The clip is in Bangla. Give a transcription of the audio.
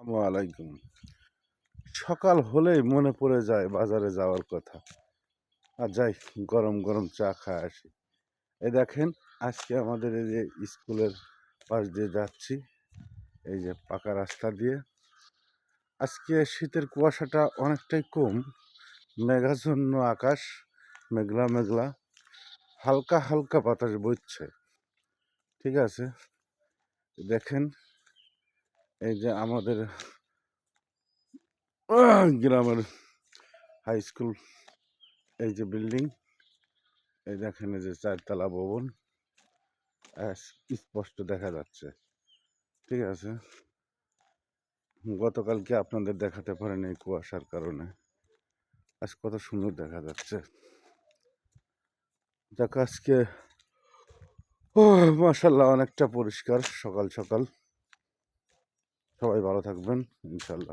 আলাইকুম। সকাল হলেই মনে পড়ে যায় বাজারে যাওয়ার কথা। আর যাই, গরম গরম চা খায় আসি। এই দেখেন, আজকে আমাদের এই যে স্কুলের পাশ দিয়ে যাচ্ছি, এই যে পাকা রাস্তা দিয়ে। আজকে শীতের কুয়াশাটা অনেকটাই কম, মেঘাচ্ছন্ন আকাশ, মেঘলা মেঘলা, হালকা হালকা বাতাস বইছে। ঠিক আছে, দেখেন এই যে আমাদের গ্রামের হাই স্কুল, এই যে বিল্ডিং, এই দেখেন এই যে 4 তলা ভবন, স্পষ্ট দেখা যাচ্ছে। ঠিক আছে, গতকালকে আপনাদের দেখাতে পারেন এই কুয়াশার কারণে, আজ কত সুন্দর দেখা যাচ্ছে। যাক, আজকে মাশাল্লাহ অনেকটা পরিষ্কার। সকাল সকাল সবাই ভালো থাকবেন ইনশাল্লাহ।